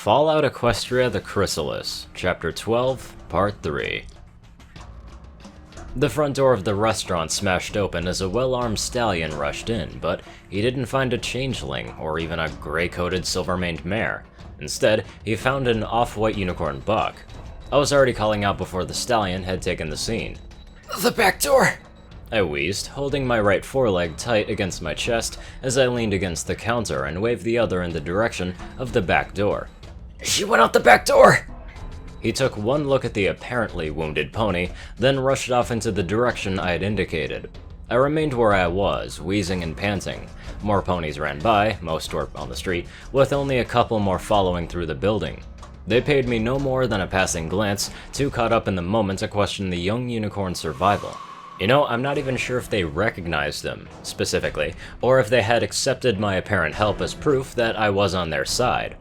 Fallout Equestria the Chrysalis, Chapter 12, Part 3. The front door of the restaurant smashed open as a well-armed stallion rushed in, but he didn't find a changeling or even a gray-coated silver-maned mare. Instead, he found an off-white unicorn buck. I was already calling out before the stallion had taken the scene. The back door! I wheezed, holding my right foreleg tight against my chest as I leaned against the counter and waved the other in the direction of the back door. She went out the back door! He took one look at the apparently wounded pony, then rushed off into the direction I had indicated. I remained where I was, wheezing and panting. More ponies ran by, most were on the street, with only a couple more following through the building. They paid me no more than a passing glance, too caught up in the moment to question the young unicorn's survival. You know, I'm not even sure if they recognized them, specifically, or if they had accepted my apparent help as proof that I was on their side.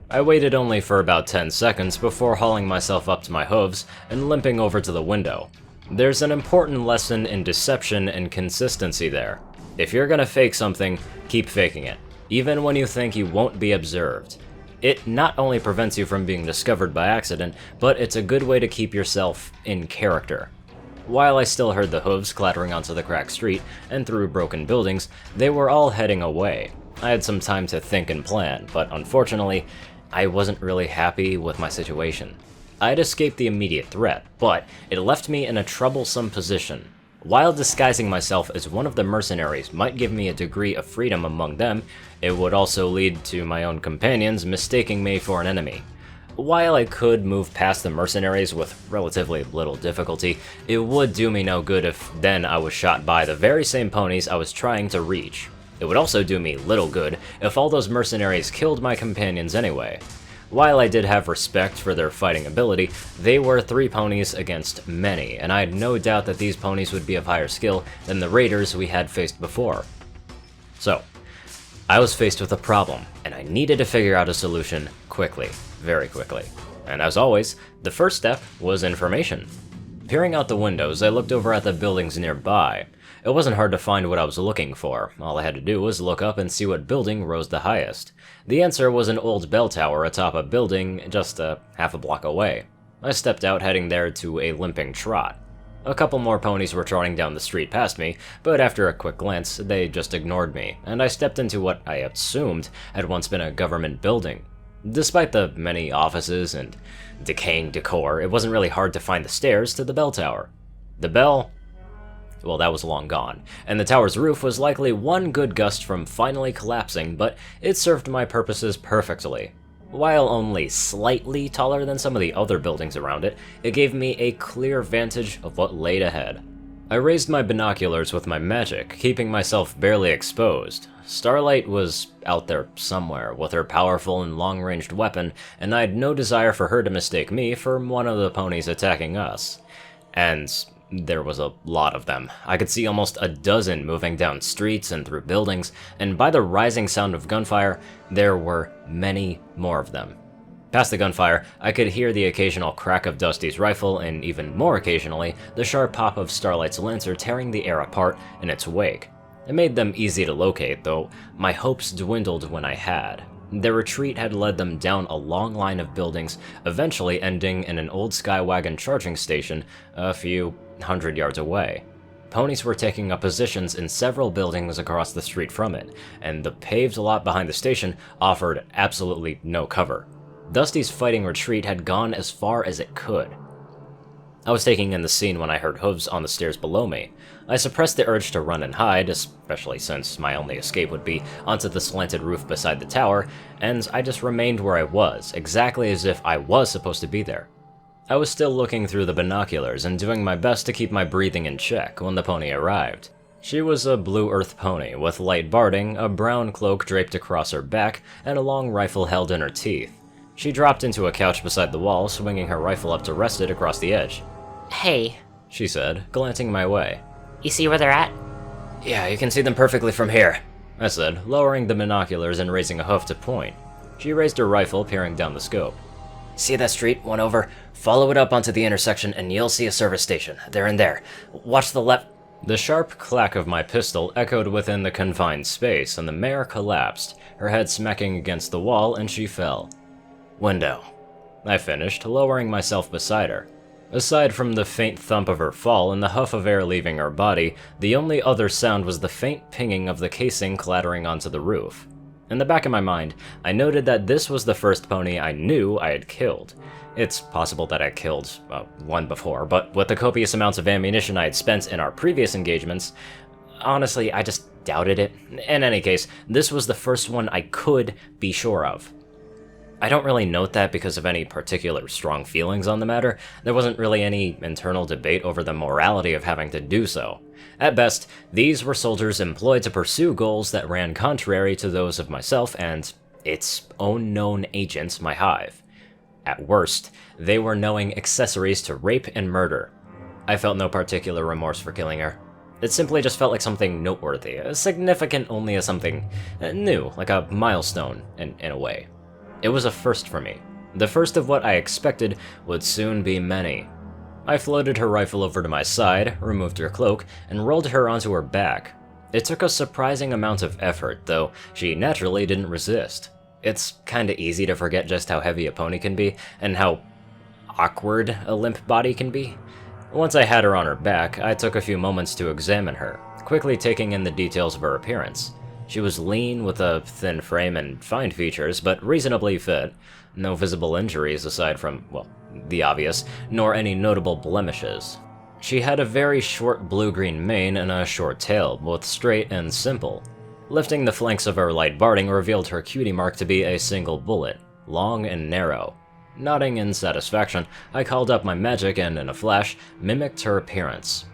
I waited only for about 10 seconds before hauling myself up to my hooves and limping over to the window. There's an important lesson in deception and consistency there. If you're gonna fake something, keep faking it, even when you think you won't be observed. It not only prevents you from being discovered by accident, but it's a good way to keep yourself in character. While I still heard the hooves clattering onto the cracked street and through broken buildings, they were all heading away. I had some time to think and plan, but unfortunately, I wasn't really happy with my situation. I had escaped the immediate threat, but it left me in a troublesome position. While disguising myself as one of the mercenaries might give me a degree of freedom among them, it would also lead to my own companions mistaking me for an enemy. While I could move past the mercenaries with relatively little difficulty, it would do me no good if then I was shot by the very same ponies I was trying to reach. It would also do me little good if all those mercenaries killed my companions anyway. While I did have respect for their fighting ability, they were 3 ponies against many, and I had no doubt that these ponies would be of higher skill than the raiders we had faced before. So, I was faced with a problem, and I needed to figure out a solution quickly, very quickly. And as always, the first step was information. Peering out the windows, I looked over at the buildings nearby. It wasn't hard to find what I was looking for. All I had to do was look up and see what building rose the highest. The answer was an old bell tower atop a building just half a block away. I stepped out, heading there to a limping trot. A couple more ponies were trotting down the street past me, but after a quick glance, they just ignored me, and I stepped into what I assumed had once been a government building. Despite the many offices and decaying decor, it wasn't really hard to find the stairs to the bell tower. The bell, well, that was long gone, and the tower's roof was likely one good gust from finally collapsing, but it served my purposes perfectly. While only slightly taller than some of the other buildings around it, it gave me a clear vantage of what laid ahead. I raised my binoculars with my magic, keeping myself barely exposed. Starlight was out there somewhere with her powerful and long-ranged weapon, and I had no desire for her to mistake me for one of the ponies attacking us. And there was a lot of them. I could see almost a dozen moving down streets and through buildings, and by the rising sound of gunfire, there were many more of them. Past the gunfire, I could hear the occasional crack of Dusty's rifle, and even more occasionally, the sharp pop of Starlight's lancer tearing the air apart in its wake. It made them easy to locate, though my hopes dwindled when I had. Their retreat had led them down a long line of buildings, eventually ending in an old Skywagon charging station a few hundred yards away. Ponies were taking up positions in several buildings across the street from it, and the paved lot behind the station offered absolutely no cover. Dusty's fighting retreat had gone as far as it could. I was taking in the scene when I heard hooves on the stairs below me. I suppressed the urge to run and hide, especially since my only escape would be onto the slanted roof beside the tower, and I just remained where I was, exactly as if I was supposed to be there. I was still looking through the binoculars and doing my best to keep my breathing in check when the pony arrived. She was a blue earth pony with light barding, a brown cloak draped across her back, and a long rifle held in her teeth. She dropped into a couch beside the wall, swinging her rifle up to rest it across the edge. Hey, she said, glancing my way. You see where they're at? Yeah, you can see them perfectly from here, I said, lowering the binoculars and raising a hoof to point. She raised her rifle, peering down the scope. See that street, one over? Follow it up onto the intersection and you'll see a service station. They're in there. Watch the left. The sharp clack of my pistol echoed within the confined space, and the mare collapsed, her head smacking against the wall, and she fell. Window. I finished, lowering myself beside her. Aside from the faint thump of her fall and the huff of air leaving her body, the only other sound was the faint pinging of the casing clattering onto the roof. In the back of my mind, I noted that this was the first pony I knew I had killed. It's possible that I killed one before, but with the copious amounts of ammunition I had spent in our previous engagements, honestly, I just doubted it. In any case, this was the first one I could be sure of. I don't really note that because of any particular strong feelings on the matter. There wasn't really any internal debate over the morality of having to do so. At best, these were soldiers employed to pursue goals that ran contrary to those of myself and its own known agent, my hive. At worst, they were knowing accessories to rape and murder. I felt no particular remorse for killing her. It simply just felt like something noteworthy, significant only as something new, like a milestone in a way. It was a first for me. The first of what I expected would soon be many. I floated her rifle over to my side, removed her cloak, and rolled her onto her back. It took a surprising amount of effort, though she naturally didn't resist. It's kinda easy to forget just how heavy a pony can be, and how awkward a limp body can be. Once I had her on her back, I took a few moments to examine her, quickly taking in the details of her appearance. She was lean with a thin frame and fine features, but reasonably fit. No visible injuries aside from, well, the obvious, nor any notable blemishes. She had a very short blue-green mane and a short tail, both straight and simple. Lifting the flanks of her light barding revealed her cutie mark to be a single bullet, long and narrow. Nodding in satisfaction, I called up my magic and, in a flash, mimicked her appearance.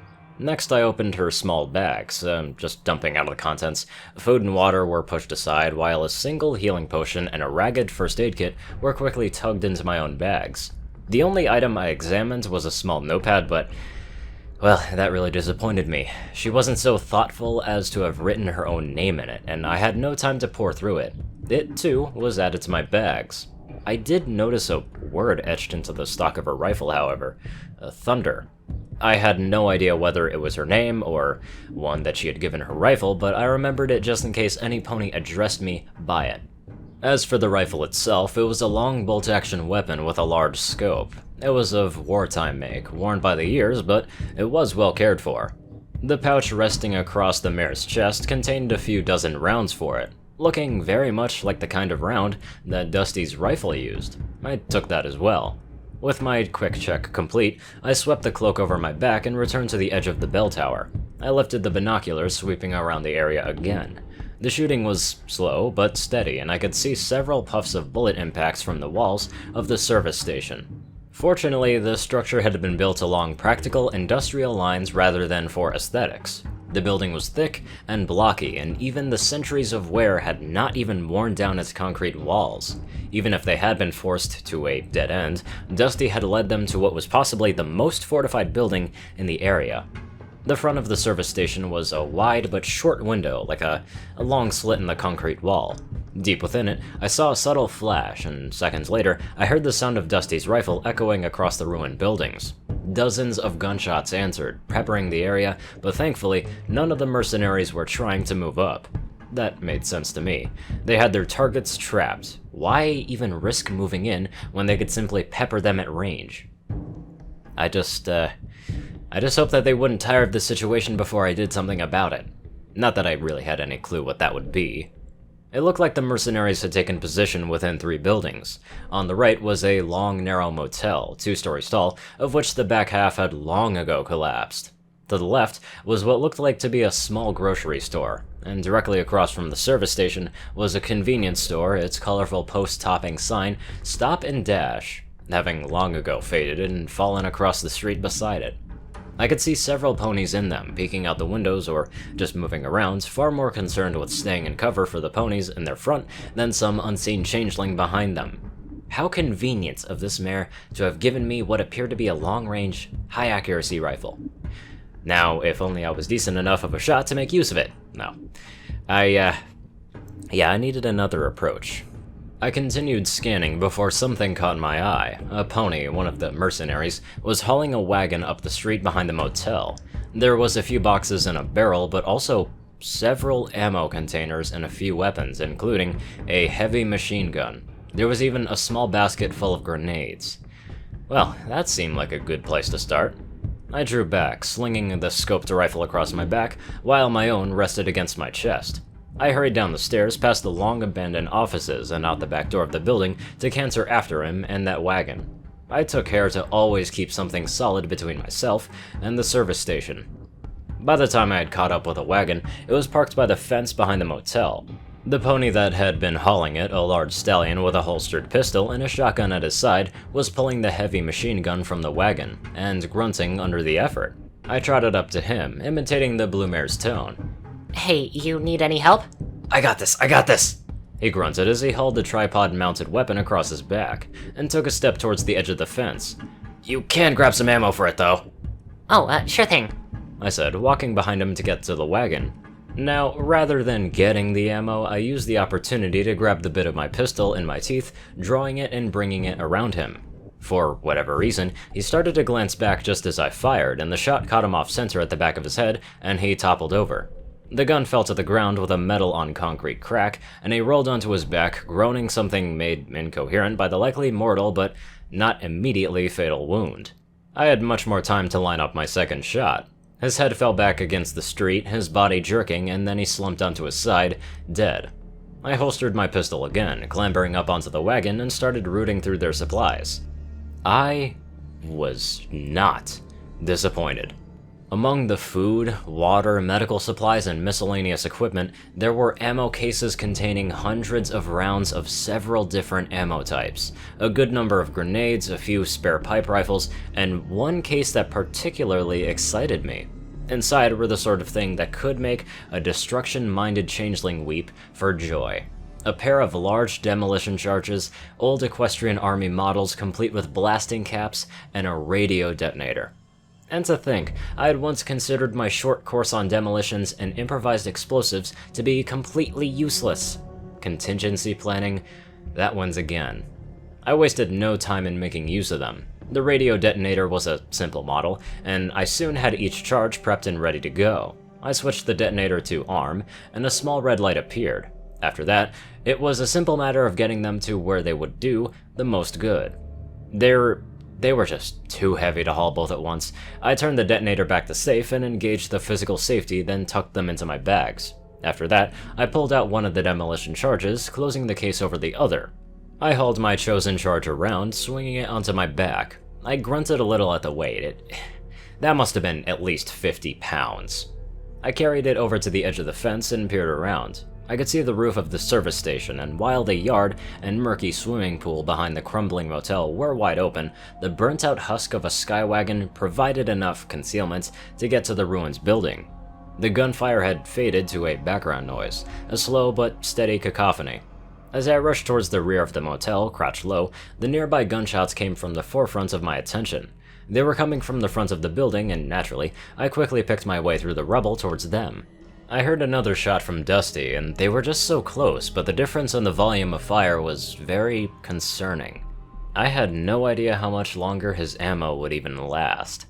Next, I opened her small bags, just dumping out the contents. Food and water were pushed aside, while a single healing potion and a ragged first aid kit were quickly tugged into my own bags. The only item I examined was a small notepad, but, well, that really disappointed me. She wasn't so thoughtful as to have written her own name in it, and I had no time to pore through it. It, too, was added to my bags. I did notice a word etched into the stock of her rifle, however. Thunder. I had no idea whether it was her name or one that she had given her rifle, but I remembered it just in case any pony addressed me by it. As for the rifle itself, it was a long bolt-action weapon with a large scope. It was of wartime make, worn by the years, but it was well cared for. The pouch resting across the mare's chest contained a few dozen rounds for it, looking very much like the kind of round that Dusty's rifle used. I took that as well. With my quick check complete, I swept the cloak over my back and returned to the edge of the bell tower. I lifted the binoculars, sweeping around the area again. The shooting was slow but steady, and I could see several puffs of bullet impacts from the walls of the service station. Fortunately, the structure had been built along practical industrial lines rather than for aesthetics. The building was thick and blocky, and even the centuries of wear had not even worn down its concrete walls. Even if they had been forced to a dead end, Dusty had led them to what was possibly the most fortified building in the area. The front of the service station was a wide but short window, like a long slit in the concrete wall. Deep within it, I saw a subtle flash, and seconds later, I heard the sound of Dusty's rifle echoing across the ruined buildings. Dozens of gunshots answered, peppering the area, but thankfully, none of the mercenaries were trying to move up. That made sense to me. They had their targets trapped. Why even risk moving in when they could simply pepper them at range? I just hoped that they wouldn't tire of the situation before I did something about it. Not that I really had any clue what that would be. It looked like the mercenaries had taken position within 3 buildings. On the right was a long, narrow motel, 2 stories tall, of which the back half had long ago collapsed. To the left was what looked like to be a small grocery store, and directly across from the service station was a convenience store, its colorful post-topping sign, Stop and Dash, having long ago faded and fallen across the street beside it. I could see several ponies in them, peeking out the windows or just moving around, far more concerned with staying in cover for the ponies in their front than some unseen changeling behind them. How convenient of this mare to have given me what appeared to be a long-range, high-accuracy rifle. Now, if only I was decent enough of a shot to make use of it. No. I needed another approach. I continued scanning before something caught my eye. A pony, one of the mercenaries, was hauling a wagon up the street behind the motel. There was a few boxes and a barrel, but also several ammo containers and a few weapons, including a heavy machine gun. There was even a small basket full of grenades. Well, that seemed like a good place to start. I drew back, slinging the scoped rifle across my back, while my own rested against my chest. I hurried down the stairs past the long-abandoned offices and out the back door of the building to canter after him and that wagon. I took care to always keep something solid between myself and the service station. By the time I had caught up with the wagon, it was parked by the fence behind the motel. The pony that had been hauling it, a large stallion with a holstered pistol and a shotgun at his side, was pulling the heavy machine gun from the wagon, and grunting under the effort. I trotted up to him, imitating the blue mare's tone. Hey, you need any help? I got this! He grunted as he hauled the tripod-mounted weapon across his back, and took a step towards the edge of the fence. You can grab some ammo for it, though. Oh, sure thing. I said, walking behind him to get to the wagon. Now, rather than getting the ammo, I used the opportunity to grab the bit of my pistol in my teeth, drawing it and bringing it around him. For whatever reason, he started to glance back just as I fired, and the shot caught him off center at the back of his head, and he toppled over. The gun fell to the ground with a metal-on-concrete crack, and he rolled onto his back, groaning something made incoherent by the likely mortal but not immediately fatal wound. I had much more time to line up my second shot. His head fell back against the street, his body jerking, and then he slumped onto his side, dead. I holstered my pistol again, clambering up onto the wagon, and started rooting through their supplies. I was not disappointed. Among the food, water, medical supplies, and miscellaneous equipment, there were ammo cases containing hundreds of rounds of several different ammo types, a good number of grenades, a few spare pipe rifles, and one case that particularly excited me. Inside were the sort of thing that could make a destruction-minded changeling weep for joy. A pair of large demolition charges, old Equestrian army models complete with blasting caps, and a radio detonator. And to think, I had once considered my short course on demolitions and improvised explosives to be completely useless. Contingency planning, that one's again. I wasted no time in making use of them. The radio detonator was a simple model, and I soon had each charge prepped and ready to go. I switched the detonator to arm, and a small red light appeared. After that, it was a simple matter of getting them to where they would do the most good. They were just too heavy to haul both at once. I turned the detonator back to safe and engaged the physical safety, then tucked them into my bags. After that, I pulled out one of the demolition charges, closing the case over the other. I hauled my chosen charge around, swinging it onto my back. I grunted a little at the weight. That must have been at least 50 pounds. I carried it over to the edge of the fence and peered around. I could see the roof of the service station, and while the yard and murky swimming pool behind the crumbling motel were wide open, the burnt-out husk of a skywagon provided enough concealment to get to the ruins building. The gunfire had faded to a background noise, a slow but steady cacophony. As I rushed towards the rear of the motel, crouched low, the nearby gunshots came from the forefront of my attention. They were coming from the front of the building, and naturally, I quickly picked my way through the rubble towards them. I heard another shot from Dusty, and they were just so close, but the difference in the volume of fire was very concerning. I had no idea how much longer his ammo would even last.